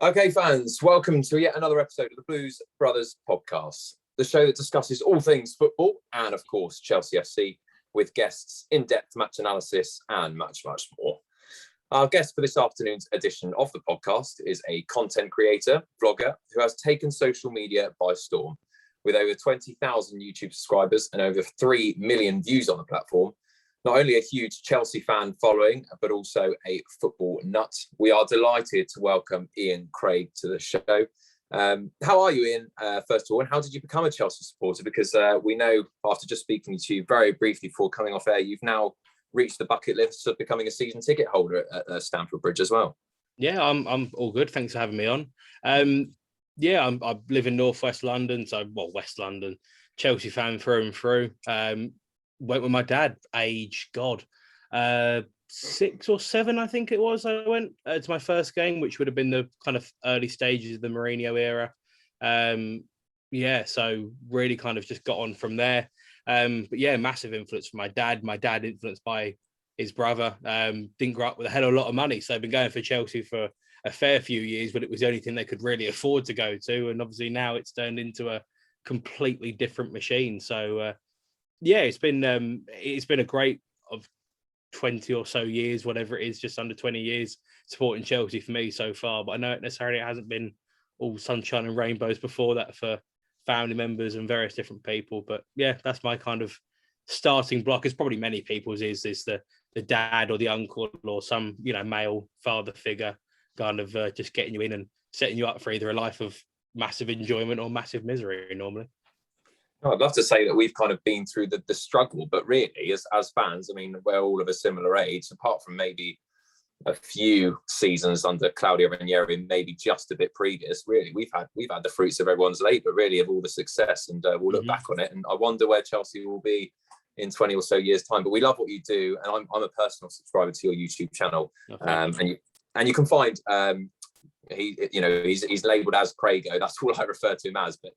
Okay, fans, welcome to yet another episode of the Blues Brothers podcast, the show that discusses all things football and, of course, Chelsea FC with guests, in-depth match analysis and much, much more. Our guest for this afternoon's edition of the podcast is a content creator, vlogger, who has taken social media by storm. With over 20,000 YouTube subscribers and over 3 million views on the platform, not only a huge Chelsea fan following, but also a football nut. We are delighted to welcome Iain Craig to the show. How are you, Iain, first of all, and how did you become a Chelsea supporter? Because we know, after just speaking to you very briefly before coming off air, you've now reached the bucket list of becoming a season ticket holder at Stamford Bridge as well. Yeah, I'm all good. Thanks for having me on. I live in northwest London, West London, Chelsea fan through and through. Went with my dad, age 6 or 7, I think it was. I went to my first game, which would have been the kind of early stages of the Mourinho era. So really kind of just got on from there. Massive influence from my dad. My dad influenced by his brother. Didn't grow up with a hell of a lot of money, so I've been going for Chelsea for a fair few years, but it was the only thing they could really afford to go to. And obviously now it's turned into a completely different machine. So it's been a great of 20 or so years, whatever it is, just under 20 years supporting Chelsea for me so far. But I know it hasn't been all sunshine and rainbows before that for family members and various different people. But yeah, that's my kind of starting block. As probably many people's is the dad or the uncle or some male father figure kind of just getting you in and setting you up for either a life of massive enjoyment or massive misery normally. I'd love to say that we've kind of been through the struggle, but really, as fans, I mean, we're all of a similar age, apart from maybe a few seasons under Claudio Ranieri, maybe just a bit previous. Really, we've had the fruits of everyone's labour, really, of all the success, and we'll look back on it. And I wonder where Chelsea will be in 20 or so years' time. But we love what you do, and I'm a personal subscriber to your YouTube channel, and you can find he's labelled as Craigo. That's all I refer to him as, but.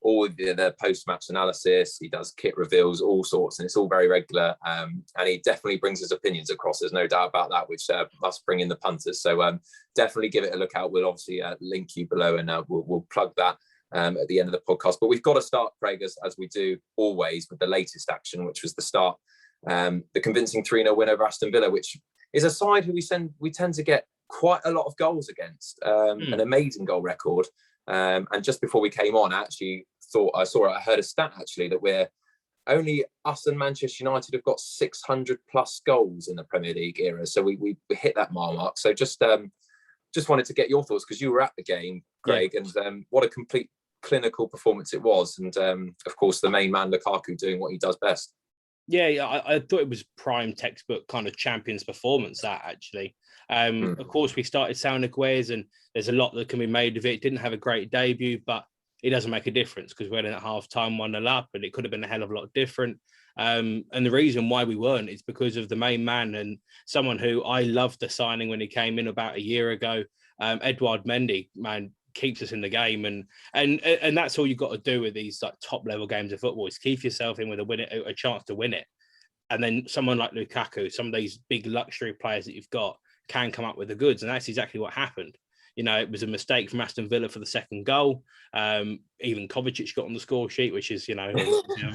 All the post-match analysis, he does kit reveals, all sorts, and it's all very regular. And he definitely brings his opinions across. There's no doubt about that, which must bring in the punters. So definitely give it a look out. We'll obviously link you below, and we'll plug that at the end of the podcast. But we've got to start, Craig, as we do always, with the latest action, which was the convincing 3-0 win over Aston Villa, which is a side who we tend to get quite a lot of goals against. An amazing goal record. And just before we came on, I actually I heard a stat actually that we're only us and Manchester United have got 600 plus goals in the Premier League era. So we hit that mile mark. So just wanted to get your thoughts, because you were at the game, Greg, and what a complete clinical performance it was. And of course, the main man, Lukaku, doing what he does best. Yeah, I thought it was prime textbook kind of Champions performance, that actually. Of course, we started sounding ways, and there's a lot that can be made of it. Didn't have a great debut, but it doesn't make a difference because we're in at half time 1-0 up, and it could have been a hell of a lot different. And the reason why we weren't is because of the main man, and someone who I loved the signing when he came in about a year ago, Edouard Mendy, man, keeps us in the game, and that's all you've got to do with these like top level games of football, is keep yourself in with a chance to win it. And then someone like Lukaku, some of these big luxury players that you've got, can come up with the goods, and that's exactly what happened. It was a mistake from Aston Villa for the second goal. Even Kovacic got on the score sheet, which is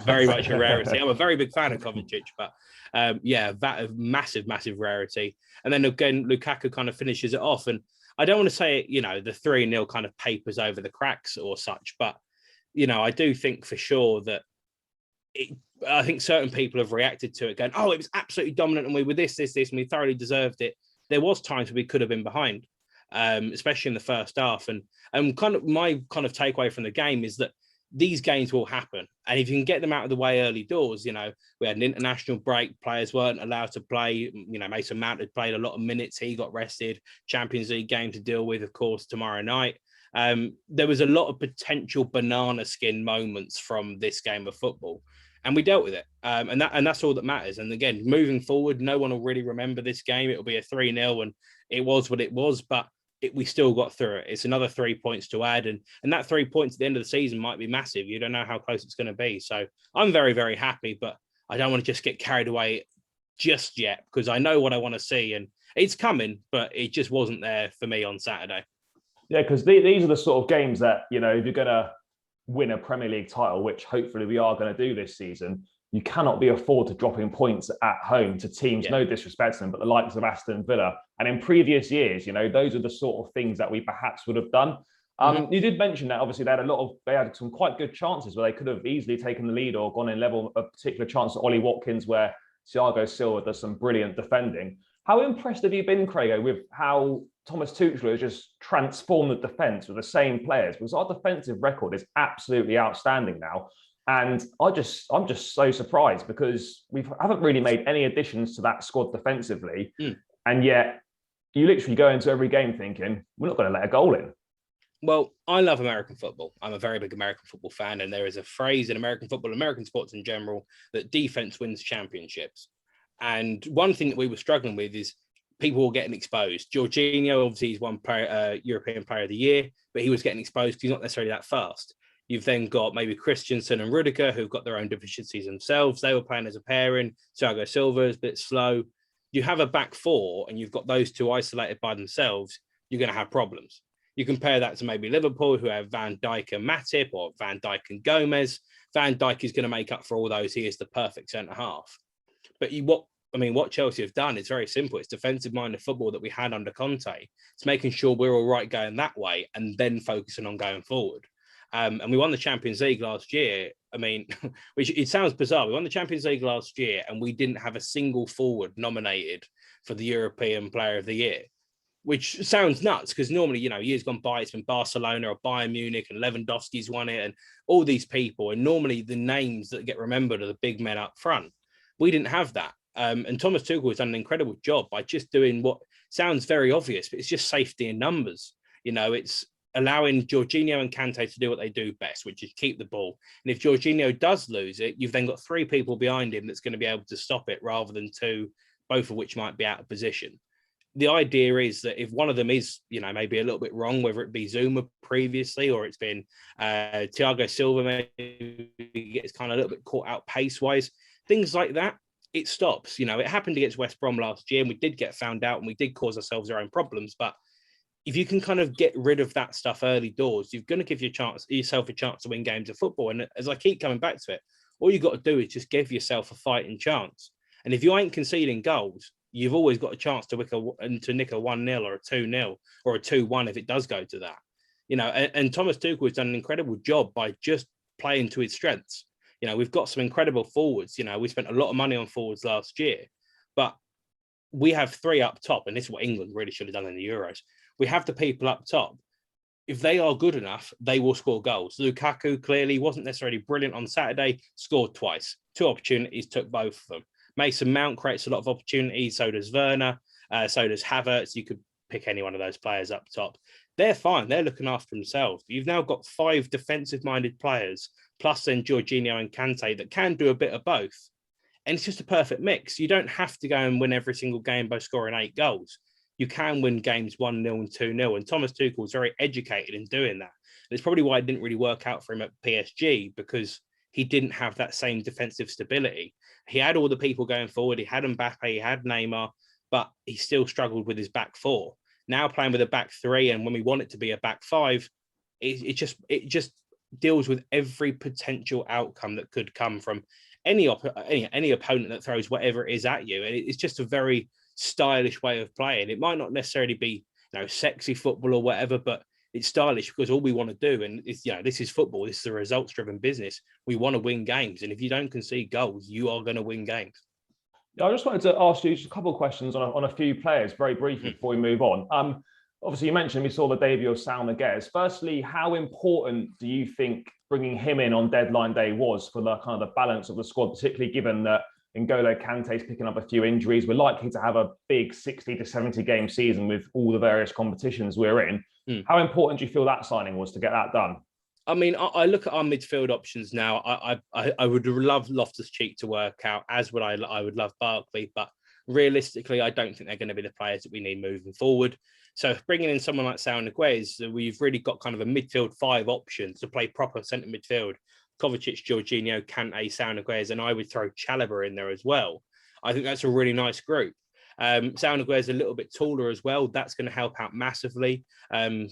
very much a rarity. I'm a very big fan of Kovacic, but that a massive rarity. And then again, Lukaku kind of finishes it off, and I don't want to say the 3-0 kind of papers over the cracks or such, but I do think for sure that I think certain people have reacted to it going, oh, it was absolutely dominant and we were this, and we thoroughly deserved it. There was times where we could have been behind, especially in the first half. And kind of my kind of takeaway from the game is that these games will happen. And if you can get them out of the way early doors, we had an international break, players weren't allowed to play. Mason Mount had played a lot of minutes. He got rested. Champions League game to deal with, of course, tomorrow night. There was a lot of potential banana skin moments from this game of football, and we dealt with it. And that's all that matters. And again, moving forward, no one will really remember this game. It'll be a 3-0, and it was what it was, but we still got through it. It's another 3 points to add, and that 3 points at the end of the season might be massive. You don't know how close it's going to be. So I'm very, very happy, but I don't want to just get carried away just yet, because I know what I want to see, and it's coming, but it just wasn't there for me on Saturday. Yeah, because these are the sort of games that, if you're going to win a Premier League title, which hopefully we are going to do this season, you cannot be afford to dropping points at home to teams, no disrespect to them, but the likes of Aston Villa. And in previous years, those are the sort of things that we perhaps would have done. You did mention that obviously they had some quite good chances where they could have easily taken the lead or gone in level. A particular chance at Ollie Watkins where Thiago Silva does some brilliant defending. How impressed have you been, Craigo, with how Thomas Tuchel has just transformed the defence with the same players? Because our defensive record is absolutely outstanding now. And I'm just so surprised because we haven't really made any additions to that squad defensively. And yet you literally go into every game thinking, we're not going to let a goal in. Well, I love American football. I'm a very big American football fan. And there is a phrase in American football, American sports in general, that defense wins championships. And one thing that we were struggling with is people were getting exposed. Jorginho, obviously, he's won European Player of the Year, but he was getting exposed because he's not necessarily that fast. You've then got maybe Christensen and Rudiger, who've got their own deficiencies themselves. They were playing as a pairing. Thiago Silva is a bit slow. You have a back four, and you've got those two isolated by themselves. You're going to have problems. You compare that to maybe Liverpool, who have Van Dijk and Matip, or Van Dijk and Gomez. Van Dijk is going to make up for all those. He is the perfect centre half. But what Chelsea have done is very simple. It's defensive-minded football that we had under Conte. It's making sure we're all right going that way and then focusing on going forward. And we won the Champions League last year. Which it sounds bizarre. We won the Champions League last year and we didn't have a single forward nominated for the European Player of the Year, which sounds nuts because normally, years gone by, it's been Barcelona or Bayern Munich and Lewandowski's won it and all these people. And normally the names that get remembered are the big men up front. We didn't have that. And Thomas Tuchel has done an incredible job by just doing what sounds very obvious, but it's just safety in numbers. It's allowing Jorginho and Kante to do what they do best, which is keep the ball. And if Jorginho does lose it, you've then got three people behind him that's going to be able to stop it rather than two, both of which might be out of position. The idea is that if one of them is, maybe a little bit wrong, whether it be Zuma previously or it's been Thiago Silva, maybe gets kind of a little bit caught out pace-wise, things like that, it stops. It happened against West Brom last year and we did get found out and we did cause ourselves our own problems. But if you can kind of get rid of that stuff early doors, you're going to give yourself a chance to win games of football. And as I keep coming back to it, all you've got to do is just give yourself a fighting chance. And if you ain't conceding goals, you've always got a chance to nick a 1-0 or a 2-0 or a 2-1 if it does go to that. And Thomas Tuchel has done an incredible job by just playing to his strengths. We've got some incredible forwards. We spent a lot of money on forwards last year, but we have three up top, and this is what England really should have done in the Euros. We have the people up top. If they are good enough, they will score goals. Lukaku clearly wasn't necessarily brilliant on Saturday, scored twice. 2 opportunities, took both of them. Mason Mount creates a lot of opportunities, so does Werner, so does Havertz. You could pick any one of those players up top. They're fine. They're looking after themselves. You've now got 5 defensive-minded players, plus then Jorginho and Kante that can do a bit of both. And it's just a perfect mix. You don't have to go and win every single game by scoring 8 goals. You can win games 1-0 and 2-0. And Thomas Tuchel was very educated in doing that. And it's probably why it didn't really work out for him at PSG, because he didn't have that same defensive stability. He had all the people going forward. He had Mbappe, he had Neymar, but he still struggled with his back 4. Now playing with a back 3, and when we want it to be a back 5, it just deals with every potential outcome that could come from any opponent that throws whatever it is at you. And it's just a very stylish way of playing. It might not necessarily be sexy football or whatever, but it's stylish because all we want to do, and it's this is football, this is a results-driven business. We want to win games, and if you don't concede goals, you are going to win games. I just wanted to ask you just a couple of questions on a few players very briefly before we move on. Obviously, you mentioned we saw the debut of Sal Niguez. Firstly, how important do you think bringing him in on deadline day was for the kind of the balance of the squad, particularly given that N'Golo Kante's picking up a few injuries? We're likely to have a big 60 to 70 game season with all the various competitions we're in. How important do you feel that signing was to get that done? I mean, I look at our midfield options now. I would love Loftus-Cheek to work out, as would I would love Barkley, but realistically, I don't think they're going to be the players that we need moving forward. So bringing in someone like Sal Niguez, we've really got kind of a midfield 5 options to play proper centre midfield. Kovacic, Jorginho, Kante, Sal Niguez, and I would throw Chalobah in there as well. I think that's a really nice group. Saunaguer is a little bit taller as well. That's going to help out massively.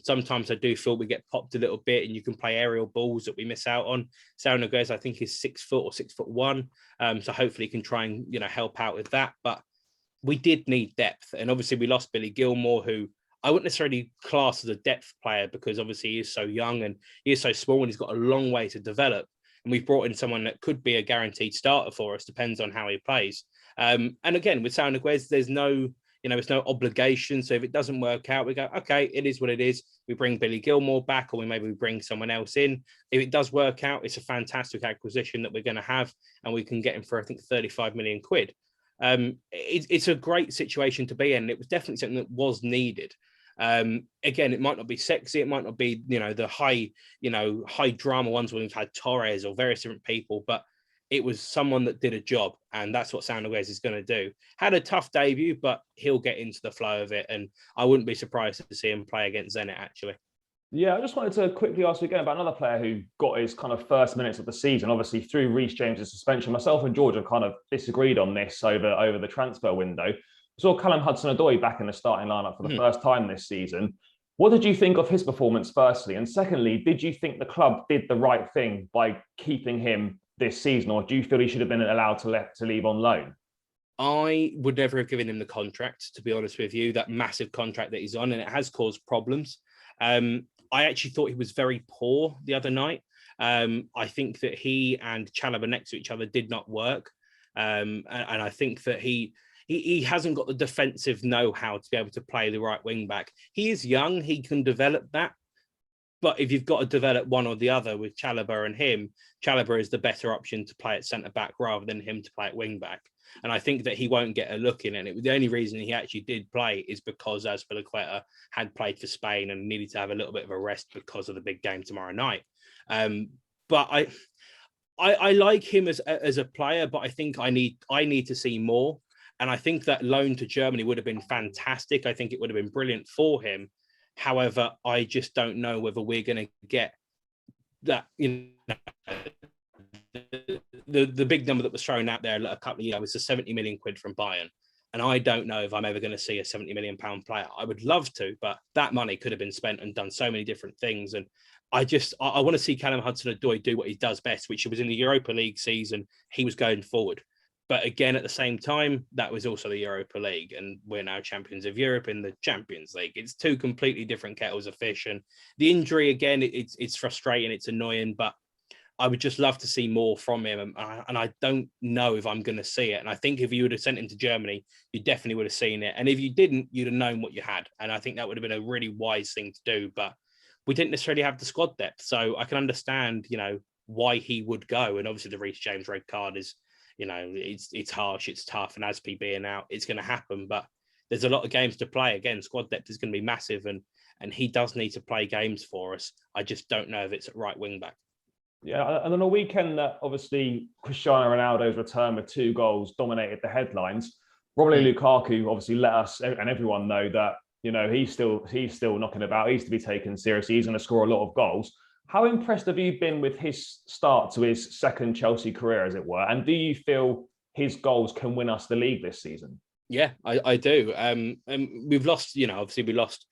Sometimes I do feel we get popped a little bit and you can play aerial balls that we miss out on. Saunaguer, I think, is 6 foot or 6'1". So hopefully he can try and, help out with that. But we did need depth. And obviously we lost Billy Gilmore, who I wouldn't necessarily class as a depth player because obviously he is so young and he is so small and he's got a long way to develop. And we've brought in someone that could be a guaranteed starter for us, depends on how he plays. And again, with Saunaguer, there's no, it's no obligation. So if it doesn't work out, we go, okay, it is what it is. We bring Billy Gilmore back, or maybe we bring someone else in. If it does work out, it's a fantastic acquisition that we're going to have, and we can get him for, I think, 35 million quid. It's a great situation to be in. It was definitely something that was needed. Again, it might not be sexy. It might not be, the high drama ones where we've had Torres or various different people, but it was someone that did a job, and that's what Saunaguer is going to do. Had a tough debut, but he'll get into the flow of it, and I wouldn't be surprised to see him play against Zenit, actually. Yeah, I just wanted to quickly ask you again about another player who got his kind of first minutes of the season, obviously through Reece James's suspension. Myself and George have kind of disagreed on this over the transfer window. I saw Callum Hudson-Odoi back in the starting lineup for the first time this season. What did you think of his performance, firstly? And secondly, did you think the club did the right thing by keeping him this season, or do you feel he should have been allowed to leave on loan? I would never have given him the contract, to be honest with you, that massive contract that he's on, and it has caused problems. I actually thought he was very poor the other night. I think that he and Chalobah next to each other did not work. And I think that he hasn't got the defensive know-how to be able to play the right wing back. He is young, he can develop that. But if you've got to develop one or the other with Chalobah and him, Chalobah is the better option to play at centre-back rather than him to play at wing-back. And I think that he won't get a look in it. The only reason he actually did play is because Azpilicueta had played for Spain and needed to have a little bit of a rest because of the big game tomorrow night. But I like him as a player, but I think I need to see more. And I think that loan to Germany would have been fantastic. I think it would have been brilliant for him. However, I just don't know whether we're going to get that, the big number that was thrown out there a couple of years ago was the 70 million quid from Bayern. And I don't know if I'm ever going to see a 70 million pound player. I would love to, but that money could have been spent and done so many different things. And I want to see Callum Hudson-Odoi do what he does best, which was in the Europa League season. He was going forward. But again, at the same time, that was also the Europa League, and we're now champions of Europe in the Champions League. It's two completely different kettles of fish. And the injury, again, it's frustrating, it's annoying, but I would just love to see more from him. And I don't know if I'm going to see it. And I think if you would have sent him to Germany, you definitely would have seen it. And if you didn't, you'd have known what you had. And I think that would have been a really wise thing to do. But we didn't necessarily have the squad depth. So I can understand, why he would go. And obviously the Reece James red card is, it's harsh, it's tough, and Azpi being out, it's going to happen. But there's a lot of games to play. Again, squad depth is going to be massive, and he does need to play games for us. I just don't know if it's at right wing back. Yeah, and on a weekend that obviously Cristiano Ronaldo's return with 2 goals dominated the headlines, Romelu Lukaku obviously let us and everyone know that he's still knocking about. He's to be taken seriously. He's going to score a lot of goals. How impressed have you been with his start to his second Chelsea career, as it were? And do you feel his goals can win us the league this season? Yeah, I do. We've lost, obviously we lost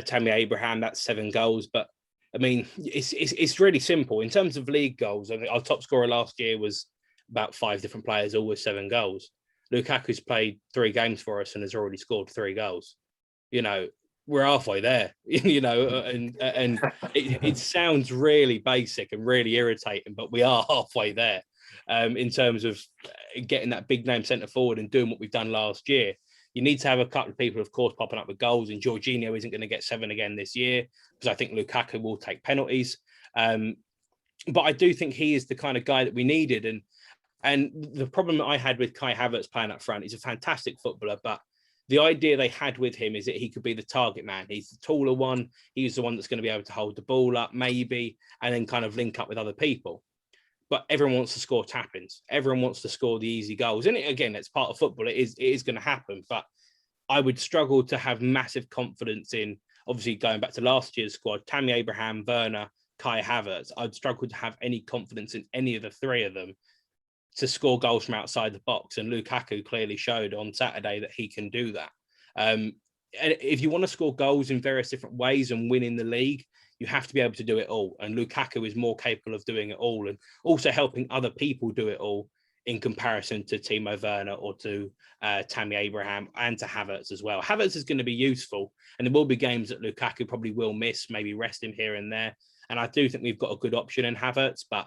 Tammy Abraham. That's 7 goals. But, I mean, it's really simple. In terms of league goals, I mean, our top scorer last year was about 5 different players, all with 7 goals. Lukaku's played 3 games for us and has already scored 3 goals. We're halfway there, and it sounds really basic and really irritating, but we are halfway there in terms of getting that big name centre forward and doing what we've done last year. You need to have a couple of people, of course, popping up with goals, and Jorginho isn't going to get 7 again this year because I think Lukaku will take penalties. But I do think he is the kind of guy that we needed. And the problem that I had with Kai Havertz playing up front, he's a fantastic footballer, but the idea they had with him is that he could be the target man. He's the taller one. He's the one that's going to be able to hold the ball up, maybe, and then kind of link up with other people. But everyone wants to score tap-ins. Everyone wants to score the easy goals. And again, it's part of football. It is going to happen. But I would struggle to have massive confidence in, obviously, going back to last year's squad, Tammy Abraham, Werner, Kai Havertz. I'd struggle to have any confidence in any of the 3 of them to score goals from outside the box. And Lukaku clearly showed on Saturday that he can do that. And if you want to score goals in various different ways and win in the league, you have to be able to do it all. And Lukaku is more capable of doing it all, and also helping other people do it all in comparison to Timo Werner or to Tammy Abraham and to Havertz as well. Havertz is going to be useful, and there will be games that Lukaku probably will miss, maybe rest him here and there. And I do think we've got a good option in Havertz, but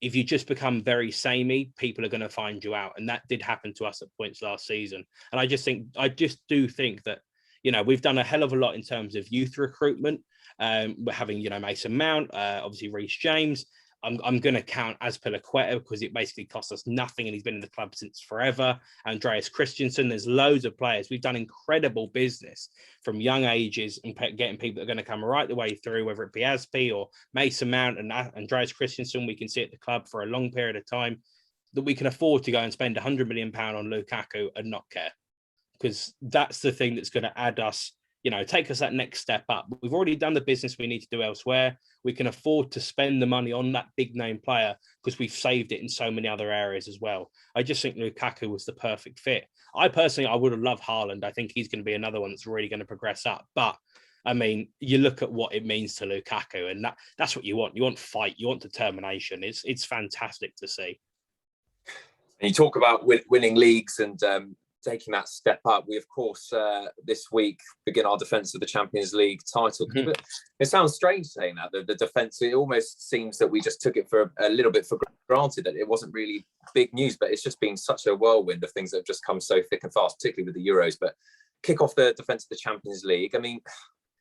if you just become very samey, people are going to find you out. And that did happen to us at points last season. And I just do think that, you know, we've done a hell of a lot in terms of youth recruitment. We're having, you know, Mason Mount, obviously Reece James. I'm going to count Azpilicueta because it basically cost us nothing and he's been in the club since forever. Andreas Christensen, there's loads of players. We've done incredible business from young ages and getting people that are going to come right the way through, whether it be Azpi or Mason Mount and Andreas Christensen. We can see at the club for a long period of time that we can afford to go and spend £100 million on Lukaku and not care, because that's the thing that's going to add us, you know, take us that next step up. We've already done the business we need to do elsewhere. We can afford to spend the money on that big name player because we've saved it in so many other areas as well. I just think Lukaku was the perfect fit. I would have loved Haaland. I think he's going to be another one that's really going to progress up. But I mean, you look at what it means to Lukaku, and that's what you want. You want fight. You want determination. It's fantastic to see. And you talk about winning leagues and taking that step up. We, of course, this week begin our defence of the Champions League title. Mm-hmm. It sounds strange saying that, the defence. It almost seems that we just took it for a little bit for granted, that it wasn't really big news, but it's just been such a whirlwind of things that have just come so thick and fast, particularly with the Euros. But kick off the defence of the Champions League. I mean,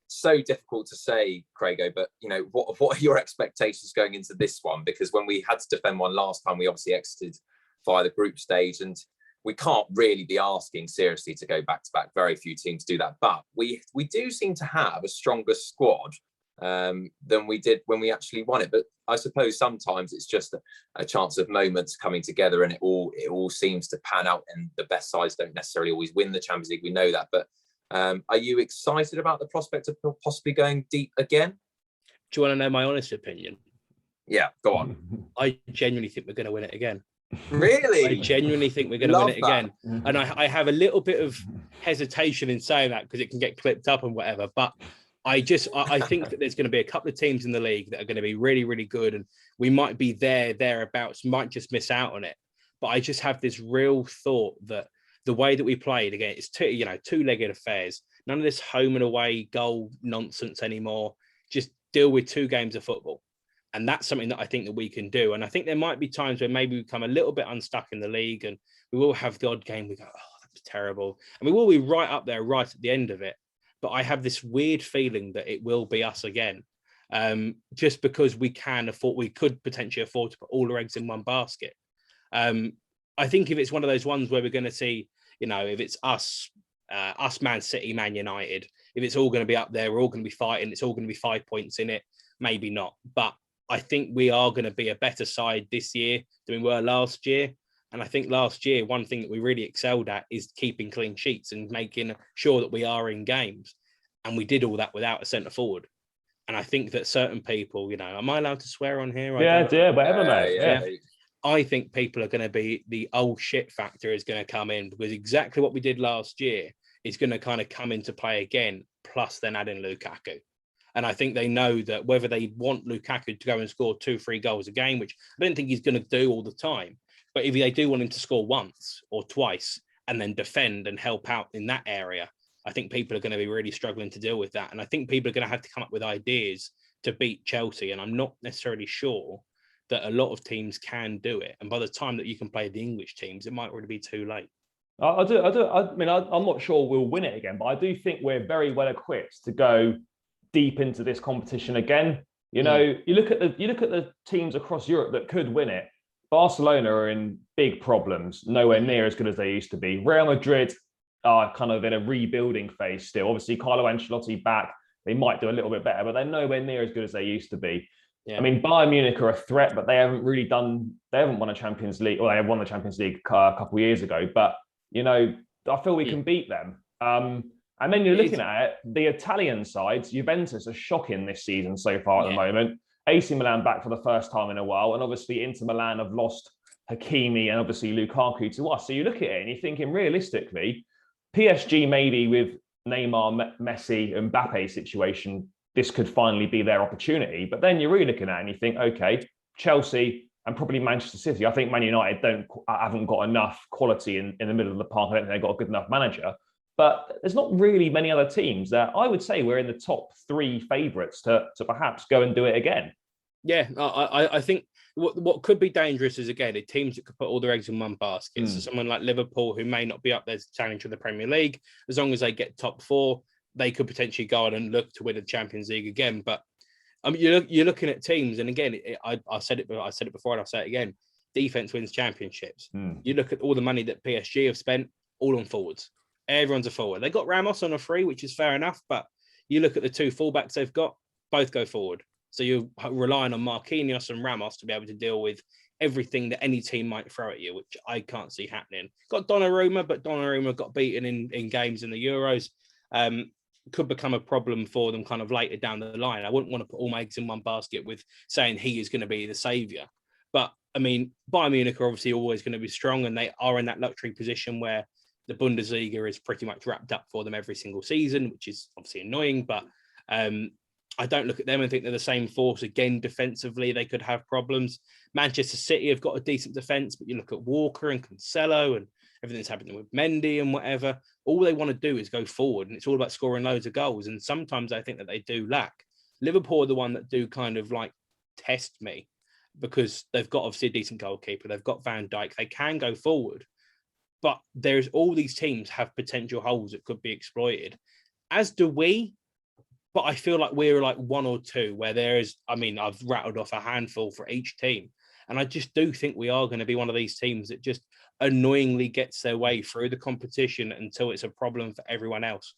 so difficult to say, Craigo, but, you know, what are your expectations going into this one? Because when we had to defend one last time, we obviously exited via the group stage, and we can't really be asking seriously to go back to back. Very few teams do that, but we do seem to have a stronger squad than we did when we actually won it. But I suppose sometimes it's just a chance of moments coming together, and it all seems to pan out. And the best sides don't necessarily always win the Champions League. We know that, but are you excited about the prospect of possibly going deep again? Do you want to know my honest opinion? Yeah, go on. I genuinely think we're going to win it again. Really? I genuinely think we're going to win it again. And I have a little bit of hesitation in saying that because it can get clipped up and whatever. But I think that there's going to be a couple of teams in the league that are going to be really, really good. And we might be thereabouts, might just miss out on it. But I just have this real thought that the way that we played, again, it's two-legged affairs. None of this home and away goal nonsense anymore. Just deal with 2 games of football. And that's something that I think that we can do. And I think there might be times where maybe we become a little bit unstuck in the league and we will have the odd game. We go, oh, that was terrible. And we will be right up there, right at the end of it. But I have this weird feeling that it will be us again. Just because we could potentially afford to put all our eggs in one basket. I think if it's one of those ones where we're going to see, you know, if it's us, Man City, Man United, if it's all going to be up there, we're all going to be fighting, it's all going to be 5 points in it, maybe not. But I think we are going to be a better side this year than we were last year. And I think last year, one thing that we really excelled at is keeping clean sheets and making sure that we are in games. And we did all that without a centre forward. And I think that certain people, you know, am I allowed to swear on here? Yeah, whatever, mate. Yeah. I think people are going to be, the old shit factor is going to come in, because exactly what we did last year is going to kind of come into play again, plus then add in Lukaku. And I think they know that whether they want Lukaku to go and score 2-3 goals a game, which I don't think he's going to do all the time, but if they do want him to score once or twice and then defend and help out in that area, I think people are going to be really struggling to deal with that. And I think people are going to have to come up with ideas to beat Chelsea. And I'm not necessarily sure that a lot of teams can do it. And by the time that you can play the English teams, it might already be too late. I mean, I'm not sure we'll win it again, but I do think we're very well equipped to go deep into this competition again. You know, you look at the teams across Europe that could win it. Barcelona are in big problems, nowhere near as good as they used to be. Real Madrid are kind of in a rebuilding phase still. Obviously, Carlo Ancelotti back, they might do a little bit better, but they're nowhere near as good as they used to be. Yeah. I mean, Bayern Munich are a threat, but they haven't won a Champions League, or they have won the Champions League a couple of years ago. But, you know, I feel we can beat them. And then you're looking at it, the Italian sides, Juventus are shocking this season so far at the moment. AC Milan back for the first time in a while. And obviously Inter Milan have lost Hakimi and obviously Lukaku to us. So you look at it and you're thinking realistically, PSG maybe with Neymar, Messi, and Mbappe situation, this could finally be their opportunity. But then you're really looking at it and you think, okay, Chelsea and probably Manchester City. I think Man United haven't got enough quality in the middle of the park. I don't think they've got a good enough manager. But there's not really many other teams that I would say we're in the top 3 favourites to perhaps go and do it again. Yeah, I think what could be dangerous is, again, teams that could put all their eggs in one basket. So someone like Liverpool, who may not be up there to challenge for the Premier League, as long as they get top 4, they could potentially go on and look to win the Champions League again. But you're looking at teams, and again, I said it before, and I'll say it again: defense wins championships. You look at all the money that PSG have spent, all on forwards. Everyone's a forward. They got Ramos on a free, which is fair enough, but you look at the 2 fullbacks they've got, both go forward. So you're relying on Marquinhos and Ramos to be able to deal with everything that any team might throw at you, which I can't see happening. Got Donnarumma, but Donnarumma got beaten in games in the Euros. Could become a problem for them kind of later down the line. I wouldn't want to put all my eggs in one basket with saying he is going to be the saviour. But, I mean, Bayern Munich are obviously always going to be strong, and they are in that luxury position where the Bundesliga is pretty much wrapped up for them every single season, which is obviously annoying. But I don't look at them and think they're the same force. Again, defensively, they could have problems. Manchester City have got a decent defence, but you look at Walker and Cancelo and everything's happening with Mendy and whatever. All they want to do is go forward, and it's all about scoring loads of goals. And sometimes I think that they do lack. Liverpool are the one that do kind of like test me, because they've got obviously a decent goalkeeper. They've got Van Dijk. They can go forward. But there's all these teams have potential holes that could be exploited, as do we. But I feel like we're like 1 or 2 where there is, I mean, I've rattled off a handful for each team. And I just do think we are going to be one of these teams that just annoyingly gets their way through the competition until it's a problem for everyone else.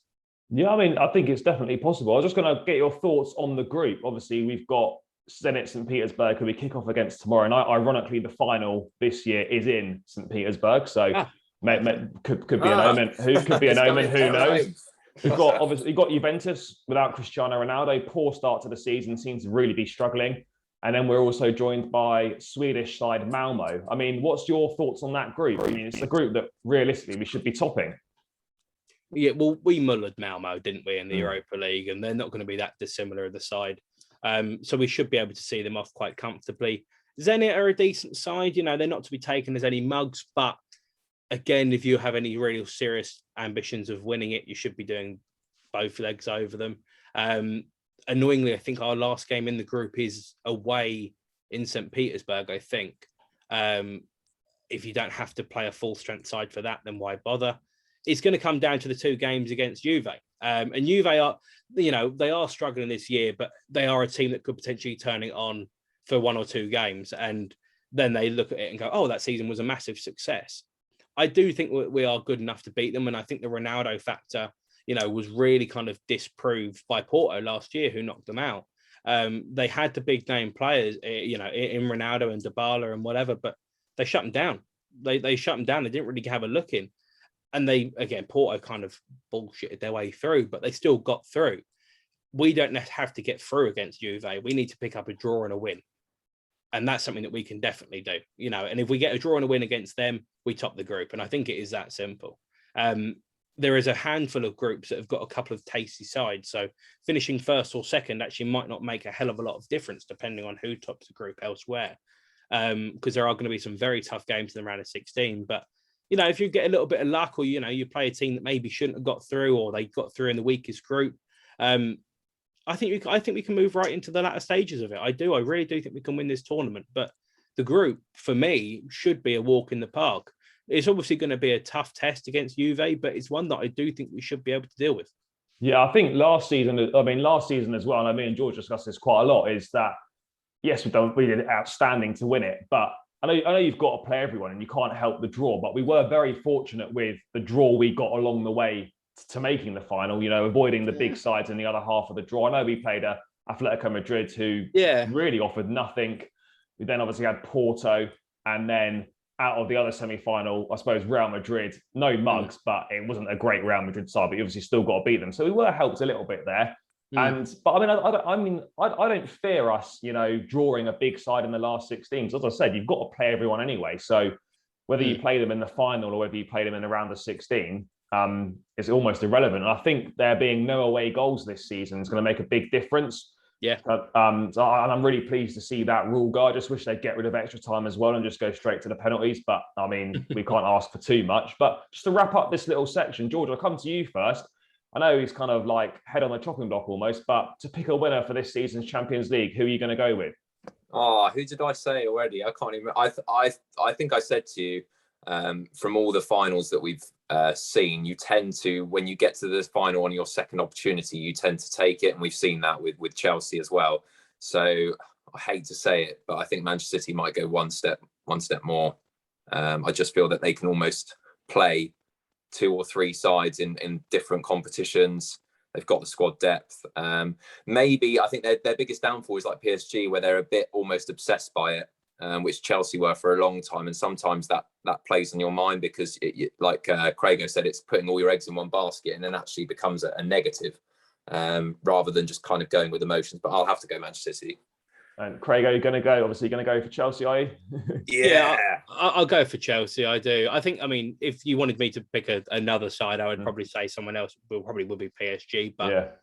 Yeah, I mean, I think it's definitely possible. I was just going to get your thoughts on the group. Obviously, we've got Zenit St. Petersburg, who we kick off against tomorrow. And ironically, the final this year is in St. Petersburg. So could be an omen. Who could be an omen? Who knows? We've got Juventus without Cristiano Ronaldo. Poor start to the season, seems to really be struggling. And then we're also joined by Swedish side Malmo. I mean, what's your thoughts on that group? I mean, it's a group that realistically we should be topping. Yeah, well, we mullered Malmo, didn't we, in the Europa League, and they're not going to be that dissimilar of the side. So we should be able to see them off quite comfortably. Zenit are a decent side. You know, they're not to be taken as any mugs, but again, if you have any real serious ambitions of winning it, you should be doing both legs over them. Annoyingly, I think our last game in the group is away in St. Petersburg, I think. If you don't have to play a full strength side for that, then why bother? It's going to come down to the 2 games against Juve. And Juve are, you know, they are struggling this year, but they are a team that could potentially turn it on for 1 or 2 games. And then they look at it and go, oh, that season was a massive success. I do think we are good enough to beat them. And I think the Ronaldo factor, you know, was really kind of disproved by Porto last year, who knocked them out. They had the big name players, you know, in Ronaldo and Dybala and whatever, but they shut them down. They shut them down. They didn't really have a look in. And they, again, Porto kind of bullshitted their way through, but they still got through. We don't have to get through against Juve. We need to pick up a draw and a win. And that's something that we can definitely do, you know. And if we get a draw and a win against them, we top the group. And I think it is that simple. There is a handful of groups that have got a couple of tasty sides. So finishing first or second actually might not make a hell of a lot of difference depending on who tops the group elsewhere. Because there are going to be some very tough games in the round of 16. But, you know, if you get a little bit of luck, or, you know, you play a team that maybe shouldn't have got through, or they got through in the weakest group, I think we can move right into the latter stages of it. I really do think we can win this tournament. But the group, for me, should be a walk in the park. It's obviously going to be a tough test against Juve, but it's one that I do think we should be able to deal with. Yeah, I think last season as well, and me and George discussed this quite a lot, is that, yes, we did outstanding to win it, but I know you've got to play everyone and you can't help the draw, but we were very fortunate with the draw we got along the way to making the final, you know, avoiding the big sides in the other half of the draw. I know we played Atletico Madrid, who really offered nothing. We then obviously had Porto, and then out of the other semi-final, I suppose Real Madrid, no mugs, but it wasn't a great Real Madrid side, but you obviously still got to beat them. So we were helped a little bit there. But I mean, I don't fear us, drawing a big side in the last 16. As I said, you've got to play everyone anyway. So whether you play them in the final or whether you play them in around the 16, is almost irrelevant. And I think there being no away goals this season is going to make a big difference. Yeah. So I'm really pleased to see that rule go. I just wish they'd get rid of extra time as well and just go straight to the penalties. But I mean, we can't ask for too much. But just to wrap up this little section, George, I'll come to you first. I know he's kind of like head on the chopping block almost, but to pick a winner for this season's Champions League, who are you going to go with? Oh, who did I say already? I can't even. I think I said to you, from all the finals that we've seen, you tend to, when you get to the final on your second opportunity, you tend to take it, and we've seen that with Chelsea as well. So I hate to say it, but I think Manchester City might go one step more. I just feel that they can almost play 2 or 3 sides in different competitions. They've got the squad depth. Maybe I think their biggest downfall is like PSG, where they're a bit almost obsessed by it, which Chelsea were for a long time. And sometimes that plays on your mind because, like Craigo said, it's putting all your eggs in one basket and then actually becomes a negative rather than just kind of going with emotions. But I'll have to go Manchester City. And Craigo, you're going to go, obviously, you're going to go for Chelsea, are you? Yeah, I'll go for Chelsea. I do. I think, I mean, if you wanted me to pick another side, I would probably say someone else would be PSG. But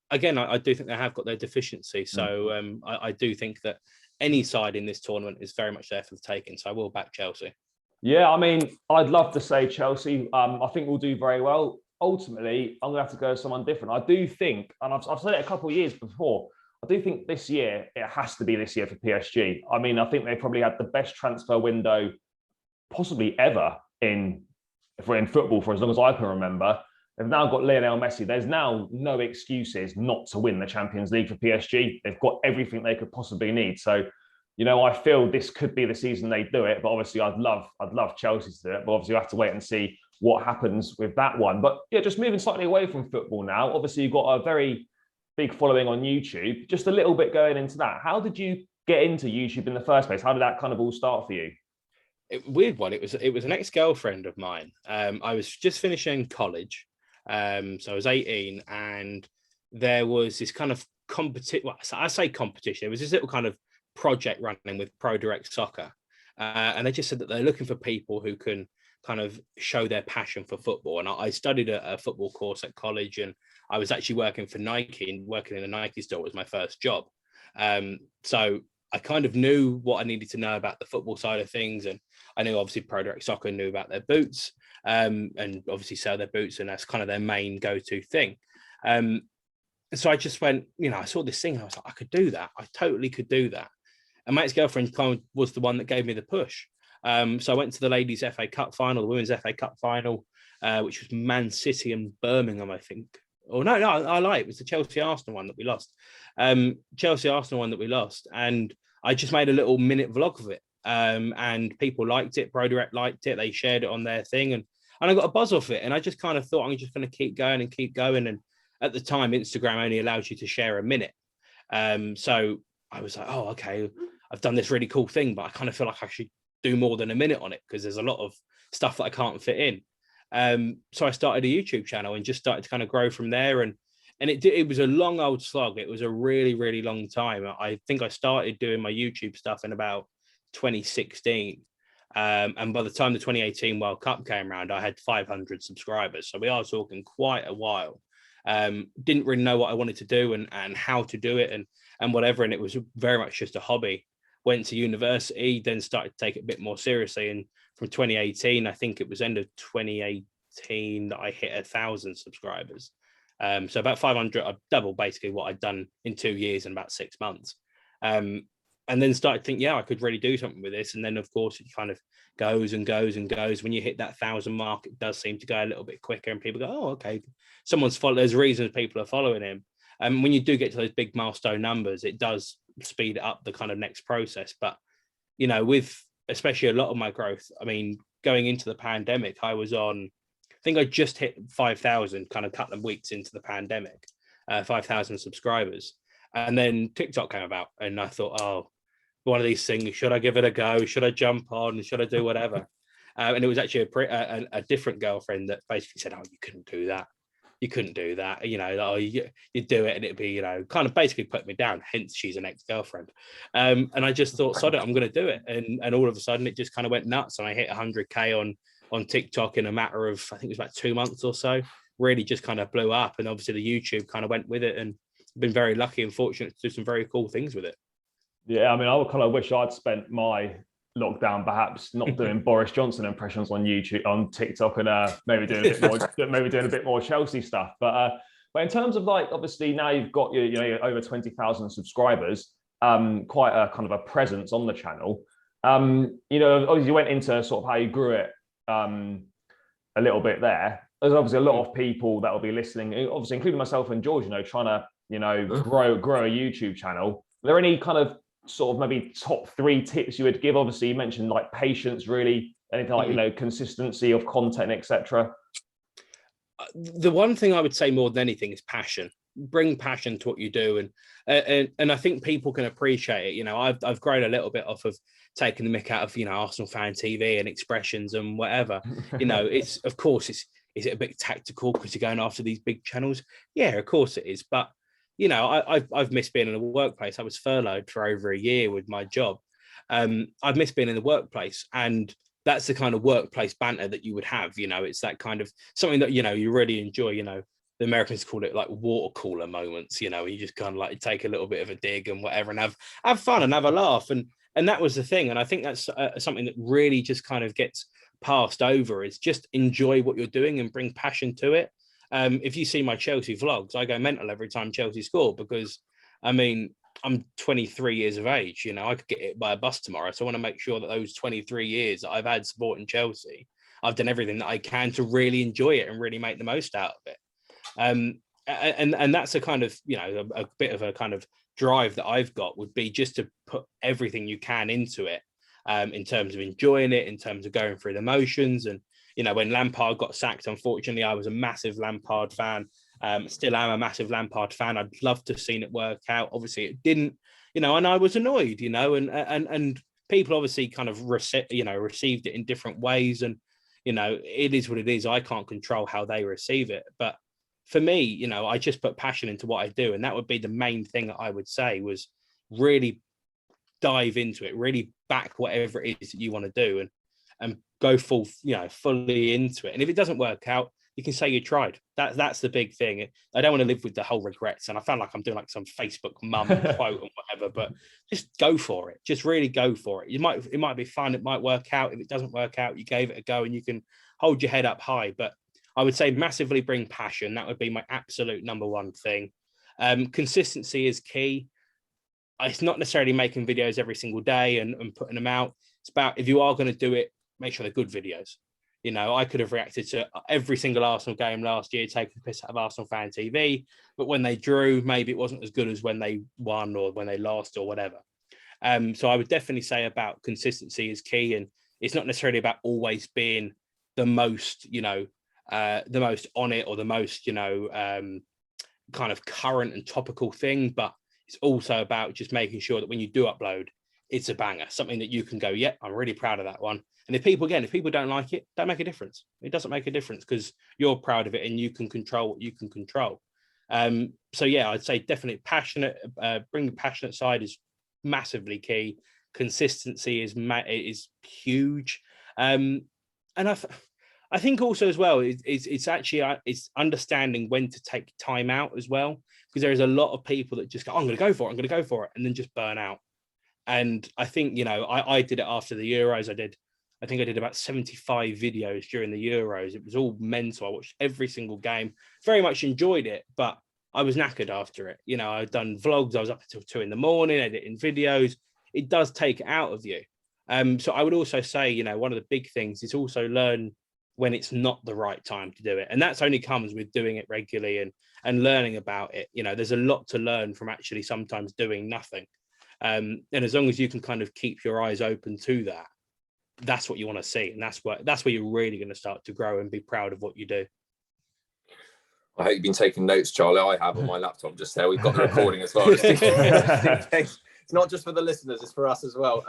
again, I do think they have got their deficiency. So I do think that any side in this tournament is very much there for the taking. So I will back Chelsea. Yeah, I mean, I'd love to say Chelsea. I think we'll do very well. Ultimately, I'm going to have to go with someone different. I do think, and I've said it a couple of years before, I do think this year, it has to be this year for PSG. I mean, I think they probably had the best transfer window possibly ever in football for as long as I can remember. They've now got Lionel Messi. There's now no excuses not to win the Champions League for PSG. They've got everything they could possibly need. So, I feel this could be the season they do it. But obviously, I'd love Chelsea to do it. But obviously, you have to wait and see what happens with that one. But yeah, just moving slightly away from football now. Obviously, you've got a very big following on YouTube. Just a little bit going into that. How did you get into YouTube in the first place? How did that kind of all start for you? Weird one. It was an ex-girlfriend of mine. I was just finishing college. So I was 18 and there was this kind of competition. Well, I say competition. It was this little kind of project running with Pro Direct Soccer. And they just said that they're looking for people who can kind of show their passion for football. And I studied a football course at college and I was actually working for Nike, and working in a Nike store was my first job. So I kind of knew what I needed to know about the football side of things. And I knew obviously Pro Direct Soccer knew about their boots and obviously sell their boots. And that's kind of their main go-to thing. So I just went, I saw this thing and I was like, I could do that. I totally could do that. And my ex-girlfriend kind of was the one that gave me the push. So I went to the ladies' FA Cup final, the women's FA Cup final, which was Man City and Birmingham, I think. Oh, no, I lie. It was the Chelsea-Arsenal one that we lost. Chelsea-Arsenal one that we lost. And I just made a little minute vlog of it. And people liked it. Pro Direct liked it. They shared it on their thing. And I got a buzz off it. And I just kind of thought I'm just going to keep going and keep going. And at the time, Instagram only allows you to share a minute. So I was like, oh, okay, I've done this really cool thing, but I kind of feel like I should do more than a minute on it because there's a lot of stuff that I can't fit in. So I started a YouTube channel and just started to kind of grow from there. And it was a long old slog. It was a really, really long time. I think I started doing my YouTube stuff in about 2016. And by the time the 2018 World Cup came around, I had 500 subscribers. So we are talking quite a while. Didn't really know what I wanted to do and how to do it and whatever. And it was very much just a hobby. Went to university, then started to take it a bit more seriously. And from 2018, I think it was end of 2018 that I hit 1,000 subscribers. So about 500, I doubled basically what I'd done in 2 years in about 6 months. And then started to think, I could really do something with this. And then, of course, it kind of goes and goes and goes. When you hit that 1,000 mark, it does seem to go a little bit quicker. And people go, oh, okay, someone's following. There's reasons people are following him. And when you do get to those big milestone numbers, it does speed up the kind of next process. But, with especially a lot of my growth, I mean, going into the pandemic, I was on, I think I just hit 5,000 kind of a couple of weeks into the pandemic, 5,000 subscribers. And then TikTok came about and I thought, oh, one of these things, should I give it a go? Should I jump on? Should I do whatever? And it was actually a different girlfriend that basically said, oh, you couldn't do that. you couldn't do that. You know, like, you do it and it'd be, you know, kind of basically put me down. Hence, she's an ex-girlfriend. And I just thought, sod it, I'm going to do it. And all of a sudden, it just kind of went nuts. And I hit 100K on TikTok in a matter of, I think it was about 2 months or so. Really just kind of blew up. And obviously, the YouTube kind of went with it. And been very lucky and fortunate to do some very cool things with it. Yeah, I mean, I would kind of wish I'd spent my lockdown perhaps not doing Boris Johnson impressions on YouTube, on TikTok, and maybe doing a bit more Chelsea stuff. But in terms of, like, obviously now you've got your over 20,000 subscribers, quite a kind of a presence on the channel. Obviously you went into sort of how you grew it a little bit there. There's obviously a lot of people that will be listening, obviously including myself and George, trying to grow a YouTube channel. Are there any kind of sort of maybe top 3 tips you would give? Obviously you mentioned like patience, really, anything like consistency of content, etc. The one thing I would say more than anything is passion. Bring passion to what you do, and I think people can appreciate it. I've grown a little bit off of taking the mick out of Arsenal fan TV and expressions and whatever. It's, of course, is it a bit tactical because you're going after these big channels? Yeah, of course it is, but I've missed being in the workplace. I was furloughed for over a year with my job. I've missed being in the workplace, and that's the kind of workplace banter that you would have. It's that kind of something that you really enjoy. The Americans call it like water cooler moments. You just kind of like take a little bit of a dig and whatever, and have fun and have a laugh. And that was the thing. And I think that's something that really just kind of gets passed over. Is just enjoy what you're doing and bring passion to it. If you see my Chelsea vlogs, I go mental every time Chelsea score because, I mean, I'm 23 years of age. I could get hit by a bus tomorrow. So I want to make sure that those 23 years that I've had supporting Chelsea, I've done everything that I can to really enjoy it and really make the most out of it. And that's a kind of, a bit of a kind of drive that I've got would be just to put everything you can into it, in terms of enjoying it, in terms of going through the motions. And when Lampard got sacked, unfortunately, I was a massive Lampard fan. Still am a massive Lampard fan. I'd love to have seen it work out. Obviously, it didn't. And I was annoyed. And people obviously kind of received it in different ways. And it is what it is. I can't control how they receive it. But for me, I just put passion into what I do, and that would be the main thing that I would say was really dive into it, really back whatever it is that you want to do, and go fully into it. And if it doesn't work out, you can say you tried. That's the big thing. I don't want to live with the whole regrets. And I found like I'm doing like some Facebook mum quote and whatever, but just go for it. Just really go for it. It might be fun. It might work out. If it doesn't work out, you gave it a go and you can hold your head up high. But I would say massively bring passion. That would be my absolute number one thing. Consistency is key. It's not necessarily making videos every single day and putting them out. It's about, if you are going to do it, make sure they're good videos. I could have reacted to every single Arsenal game last year, taking the piss out of Arsenal fan TV, but when they drew, maybe it wasn't as good as when they won or when they lost or whatever. So I would definitely say about consistency is key, and it's not necessarily about always being the most, the most on it or the most, kind of current and topical thing, but it's also about just making sure that when you do upload, it's a banger, something that you can go, yeah, I'm really proud of that one. And if people don't like it, don't make a difference. It doesn't make a difference because you're proud of it and you can control what you can control. So yeah, I'd say definitely passionate, bring the passionate side is massively key. Consistency is huge. And I think also as well, it's understanding when to take time out as well, because there is a lot of people that just go, I'm going to go for it, and then just burn out. And I think, I did it after the Euros. I think I did about 75 videos during the Euros. It was all mental. I watched every single game, very much enjoyed it, but I was knackered after it. I'd done vlogs. I was up until 2 a.m, editing videos. It does take it out of you. So I would also say, one of the big things is also learn when it's not the right time to do it. And that's only comes with doing it regularly and learning about it. There's a lot to learn from actually sometimes doing nothing. And as long as you can kind of keep your eyes open to that, that's what you want to see. And that's where you're really going to start to grow and be proud of what you do. I hope you've been taking notes, Charlie. I have on my laptop just there. We've got the recording as well. Just in case. It's not just for the listeners, it's for us as well.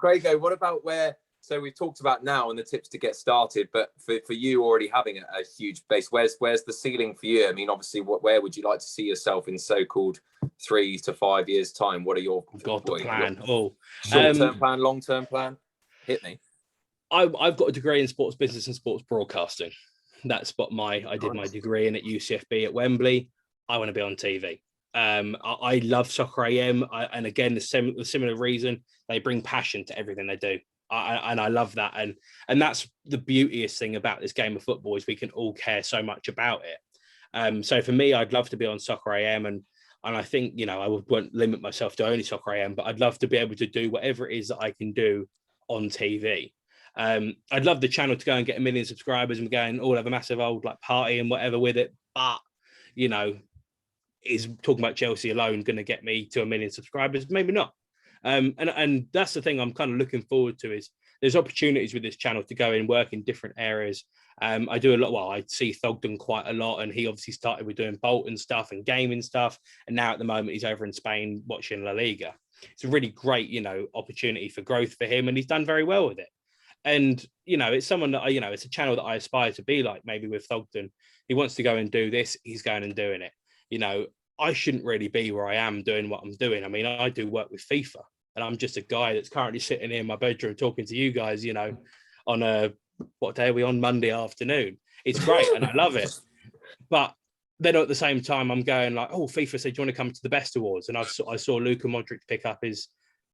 Craigo, what about where So we've talked about now and the tips to get started, but for you already having a huge base, where's the ceiling for you? I mean, obviously, where would you like to see yourself in so-called 3 to 5 years' time? What are your plan? Short-term plan, long-term plan? Hit me. I've got a degree in sports business and sports broadcasting. That's what I did my degree in at UCFB at Wembley. I want to be on TV. I love Soccer AM, and again, the similar reason, they bring passion to everything they do. And I love that, and that's the beautiest thing about this game of football is we can all care so much about it. So for me, I'd love to be on Soccer AM, and I think I won't limit myself to only Soccer AM, but I'd love to be able to do whatever it is that I can do on TV. I'd love the channel to go and get 1 million subscribers and go and all have a massive old party and whatever with it, but is talking about Chelsea alone going to get me to 1 million subscribers? Maybe not. And that's the thing I'm kind of looking forward to is there's opportunities with this channel to go and work in different areas. I do a lot. Well, I see Thogden quite a lot, and he obviously started with doing Bolton stuff and gaming stuff. And now at the moment, he's over in Spain watching La Liga. It's a really great, opportunity for growth for him. And he's done very well with it. And, it's someone that it's a channel that I aspire to be like, maybe with Thogden. He wants to go and do this. He's going and doing it. I shouldn't really be where I am doing what I'm doing. I mean, I do work with FIFA, and I'm just a guy that's currently sitting in my bedroom talking to you guys, on what day are we on? Monday afternoon. It's great and I love it. But then at the same time, I'm going like, oh, FIFA said, do you want to come to the Best Awards? And I saw Luka Modric pick up his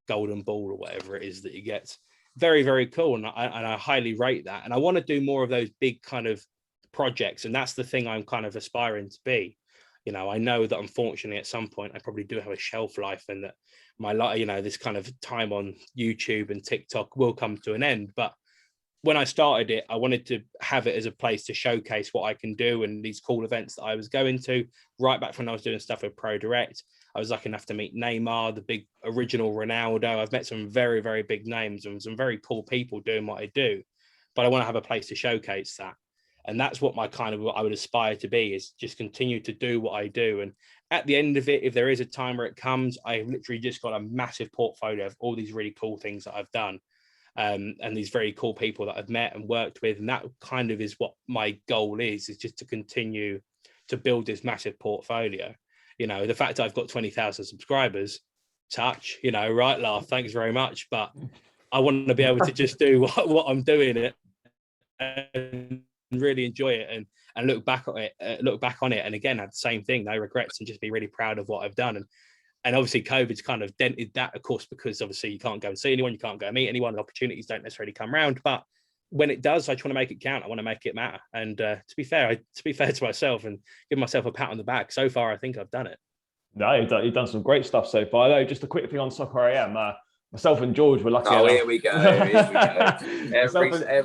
golden ball or whatever it is that he gets. Very, very cool. And I highly rate that. And I want to do more of those big kind of projects. And that's the thing I'm kind of aspiring to be. I know that unfortunately at some point I probably do have a shelf life and that my life, this kind of time on YouTube and TikTok will come to an end. But when I started it, I wanted to have it as a place to showcase what I can do and these cool events that I was going to. Right back when I was doing stuff with Pro Direct, I was lucky enough to meet Neymar, the big original Ronaldo. I've met some very, very big names and some very cool people doing what I do. But I want to have a place to showcase that. And that's what what I would aspire to be, is just continue to do what I do. And at the end of it, if there is a time where it comes, I've literally just got a massive portfolio of all these really cool things that I've done. And these very cool people that I've met and worked with. And that kind of is what my goal is just to continue to build this massive portfolio. The fact that I've got 20,000 subscribers, right, laugh, thanks very much. But I want to be able to just do what I'm doing and really enjoy it and look back on it and again have the same thing, no regrets, and just be really proud of what I've done. And obviously COVID's kind of dented that, of course, because obviously you can't go and see anyone, you can't go and meet anyone, and opportunities don't necessarily come around. But when it does, I just want to make it count. I want to make it matter. And to be fair to myself and give myself a pat on the back, so far I think I've done it. No, you've done some great stuff so far. Though, just a quick thing on Soccer AM. Myself and George were lucky enough. Here we go. Every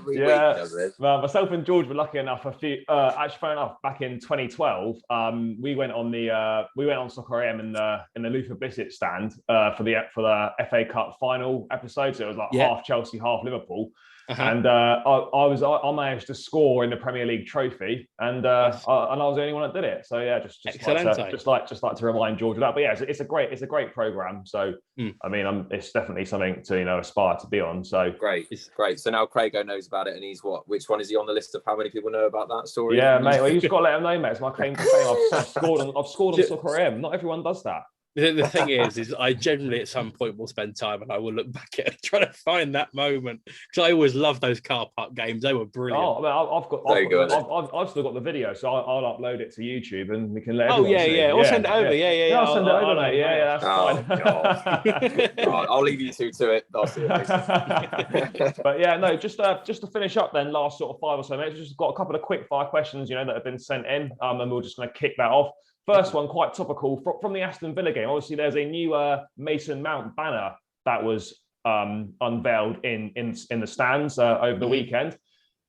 week does this. Myself and George were lucky enough. Actually, funny enough, back in 2012, we went on Soccer AM in the Luther Bissett stand for the FA Cup final episode. So it was like half Chelsea, half Liverpool. Uh-huh. And I managed to score in the Premier League trophy, and I was the only one that did it. So yeah, just like to remind George of that. But yeah, it's a great program. So I mean, it's definitely something to aspire to be on. So great. So now Craigo knows about it, and he's which one is he on the list of how many people know about that story? Yeah, mate. Well, you just got to let him know, mate. It's my claim to fame. I've scored on Soccer AM. Not everyone does that. The thing is I generally at some point will spend time and I will look back at it, trying to find that moment, because I always loved those car park games. They were brilliant. Oh, I mean, I've still got the video, so I'll upload it to YouTube and we can let everyone see. I'll send it over. Yeah, I'll send it over, mate. Yeah, that's fine. I'll leave you two to it. I'll see it. But yeah, no, just to finish up then, last sort of 5 or so minutes, just got a couple of quick fire questions, that have been sent in, and we're just going to kick that off. First one, quite topical, from the Aston Villa game. Obviously, there's a new Mason Mount banner that was unveiled in the stands over the weekend.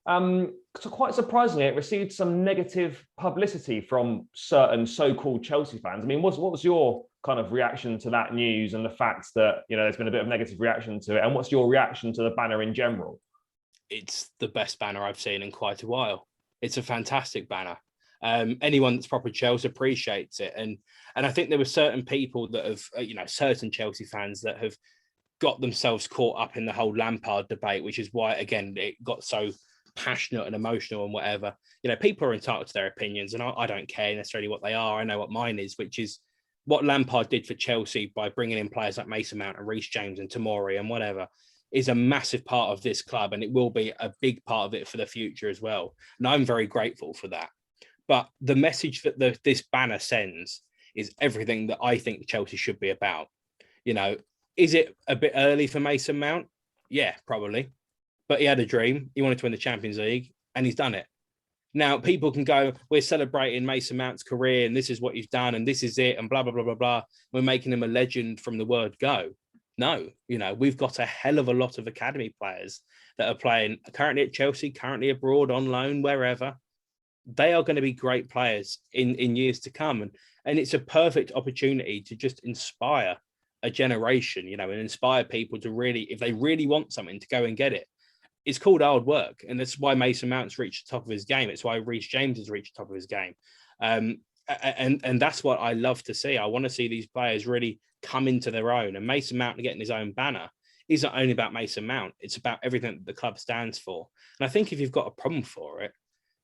So quite surprisingly, it received some negative publicity from certain so-called Chelsea fans. I mean, what was your kind of reaction to that news and the fact that there's been a bit of negative reaction to it? And what's your reaction to the banner in general? It's the best banner I've seen in quite a while. It's a fantastic banner. Anyone that's proper Chelsea appreciates it, and I think there were certain people that have certain Chelsea fans that have got themselves caught up in the whole Lampard debate, which is why, again, it got so passionate and emotional and whatever. You know, people are entitled to their opinions, and I don't care necessarily what they are. I know what mine is, which is what Lampard did for Chelsea by bringing in players like Mason Mount and Reece James and Tomori and whatever is a massive part of this club, and it will be a big part of it for the future as well. And I'm very grateful for that. But the message that this banner sends is everything that I think Chelsea should be about. You know, is it a bit early for Mason Mount? Yeah, probably. But he had a dream. He wanted to win the Champions League, and he's done it. Now, people can go, we're celebrating Mason Mount's career, and this is what he's done, and this is it, and blah, blah, blah, blah, blah. We're making him a legend from the word go. No, you know, we've got a hell of a lot of academy players that are playing currently at Chelsea, currently abroad, on loan, wherever. They are going to be great players in years to come. And it's a perfect opportunity to just inspire a generation, you know, and inspire people to really, if they really want something, to go and get it. It's called hard work. And that's why Mason Mount's reached the top of his game. It's why Reece James has reached the top of his game. And that's what I love to see. I want to see these players really come into their own. And Mason Mount getting his own banner isn't only about Mason Mount. It's about everything that the club stands for. And I think if you've got a problem for it,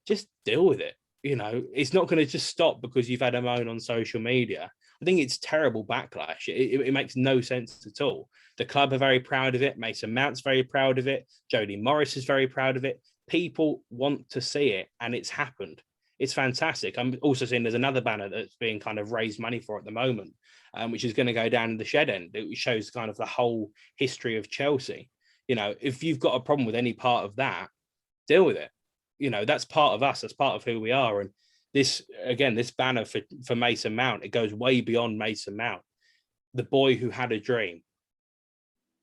just deal with it. You know, it's not going to just stop because you've had a moan on social media. I think it's terrible backlash. It makes no sense at all. The club are very proud of it. Mason Mount's very proud of it. Jody Morris is very proud of it. People want to see it, and it's happened. It's fantastic. I'm also seeing there's another banner that's being kind of raised money for at the moment, which is going to go down in the shed end. It shows kind of the whole history of Chelsea. You know, if you've got a problem with any part of that, deal with it. You know, that's part of us. That's part of who we are. And this, again, this banner for Mason Mount, it goes way beyond Mason Mount. The boy who had a dream.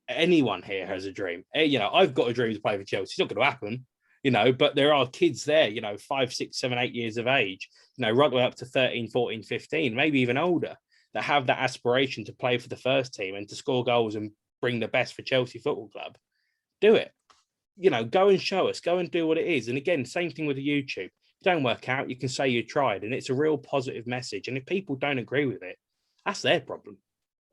Anyone here has a dream. You know, I've got a dream to play for Chelsea. It's not going to happen, you know, but there are kids there, you know, 5, 6, 7, 8 years of age, you know, right the way up to 13, 14, 15, maybe even older, that have that aspiration to play for the first team and to score goals and bring the best for Chelsea Football Club. Do it. You know, go and show us, go and do what it is. And again, same thing with the YouTube. If it don't work out, you can say you tried, and it's a real positive message. And if people don't agree with it, that's their problem.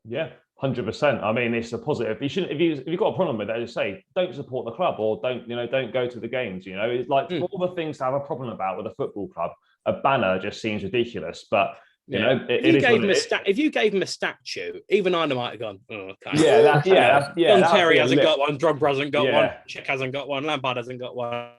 Yeah, 100%. I mean, it's a positive. You shouldn't, if you've got a problem with that, just say, don't support the club, or don't go to the games. You know, it's like all the things to have a problem about with a football club. A banner just seems ridiculous, but you know, if you gave him a statue, even I might have gone, oh, okay. Don Terry hasn't got one, Drogba hasn't got one, Chick hasn't got one, Lampard hasn't got one.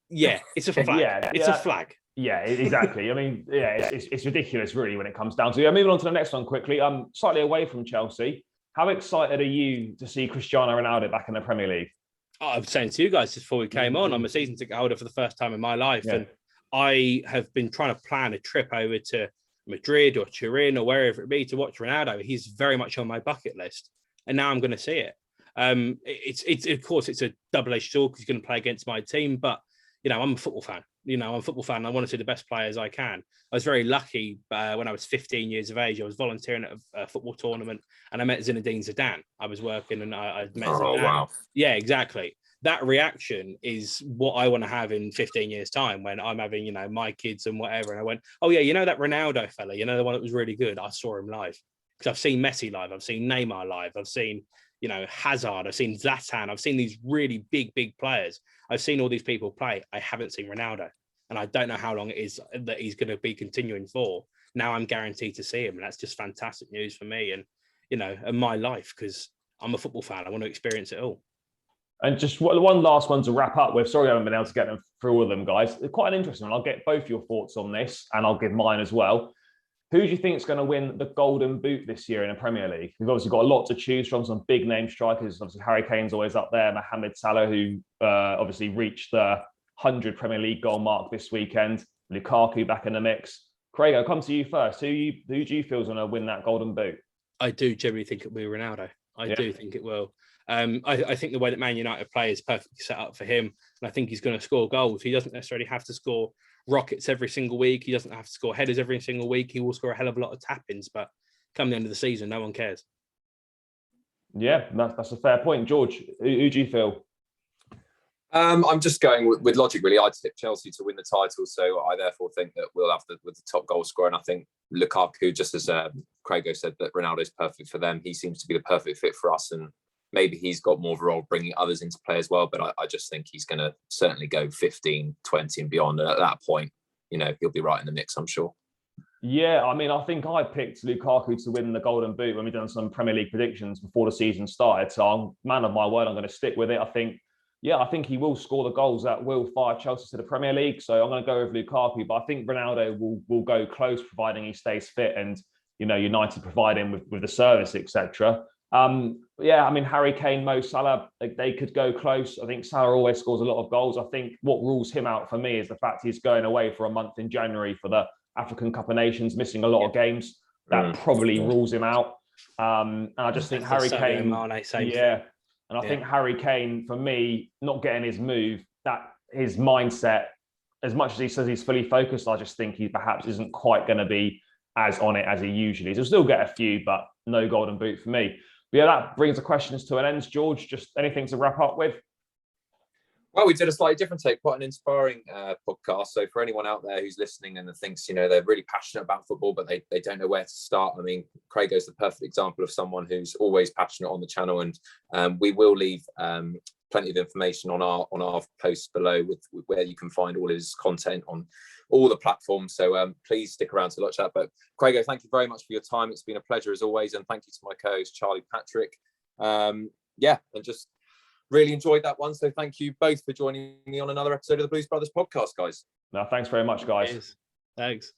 Yeah, it's a flag. It's a flag. Yeah, exactly. I mean, it's ridiculous, really, when it comes down to it. Moving on to the next one quickly. Slightly away from Chelsea. How excited are you to see Cristiano Ronaldo back in the Premier League? I was saying to you guys just before we came on, I'm a season ticket holder for the first time in my life, and I have been trying to plan a trip over to Madrid or Turin or wherever it be to watch Ronaldo. He's very much on my bucket list, and now I'm going to see it. It's of course it's a double-edged sword because he's going to play against my team, but you know, I'm a football fan. You know, I'm a football fan. I want to see the best players I can. I was very lucky when I was 15 years of age. I was volunteering at a football tournament, and I met Zinedine Zidane. I was working, and I met Zidane. Oh, wow. Yeah, exactly. That reaction is what I want to have in 15 years' time when I'm having, you know, my kids and whatever. And I went, oh, yeah, you know that Ronaldo fella, you know, the one that was really good. I saw him live because I've seen Messi live. I've seen Neymar live. I've seen, you know, Hazard. I've seen Zlatan. I've seen these really big players. I've seen all these people play. I haven't seen Ronaldo. And I don't know how long it is that he's going to be continuing for. Now I'm guaranteed to see him. And that's just fantastic news for me and, you know, and my life, because I'm a football fan. I want to experience it all. And just one last one to wrap up with. Sorry I haven't been able to get them through all of them, guys. It's quite an interesting one. I'll get both your thoughts on this, and I'll give mine as well. Who do you think is going to win the Golden Boot this year in the Premier League? We've obviously got a lot to choose from, some big name strikers. Obviously, Harry Kane's always up there. Mohamed Salah, who obviously reached the 100 Premier League goal mark this weekend. Lukaku back in the mix. Craigo, I'll come to you first. Who do you feel is going to win that Golden Boot? I do generally think it'll be Ronaldo. I do think it will. I think the way that Man United play is perfectly set up for him. And I think he's going to score goals. He doesn't necessarily have to score rockets every single week. He doesn't have to score headers every single week. He will score a hell of a lot of tap-ins, but come the end of the season, no one cares. Yeah, that's a fair point. George, who do you feel? I'm just going with logic, really. I'd tip Chelsea to win the title, so I therefore think that we'll have the top goal scorer. And I think Lukaku, just as Craigo said, that Ronaldo's perfect for them. He seems to be the perfect fit for us, and maybe he's got more of a role bringing others into play as well. But I just think he's going to certainly go 15, 20 and beyond. And at that point, he'll be right in the mix, I'm sure. Yeah, I mean, I think I picked Lukaku to win the Golden Boot when we've done some Premier League predictions before the season started. So I'm man of my word, I'm going to stick with it. I think he will score the goals that will fire Chelsea to the Premier League. So I'm going to go with Lukaku, but I think Ronaldo will go close, providing he stays fit and, United provide him with the service, etc. Harry Kane, Mo Salah, they could go close. I think Salah always scores a lot of goals. I think what rules him out for me is the fact he's going away for a month in January for the African Cup of Nations, missing a lot of games. That probably rules him out. And I just think Harry Kane, and I think Harry Kane, for me, not getting his move, that his mindset, as much as he says he's fully focused, I just think he perhaps isn't quite going to be as on it as he usually is. He'll still get a few, but no Golden Boot for me. But yeah, that brings the questions to an end. George, just anything to wrap up with? Well, we did a slightly different take, quite an inspiring podcast. So for anyone out there who's listening and thinks, they're really passionate about football, but they don't know where to start. I mean, Craigo's the perfect example of someone who's always passionate on the channel. And we will leave plenty of information on our posts below with where you can find all his content on all the platforms. So please stick around to watch that. But Craigo, thank you very much for your time. It's been a pleasure as always. And thank you to my co-host, Charlie Patrick. And just really enjoyed that one. So thank you both for joining me on another episode of the Blues Brothers podcast, guys. No, thanks very much, guys. Cheers. Thanks.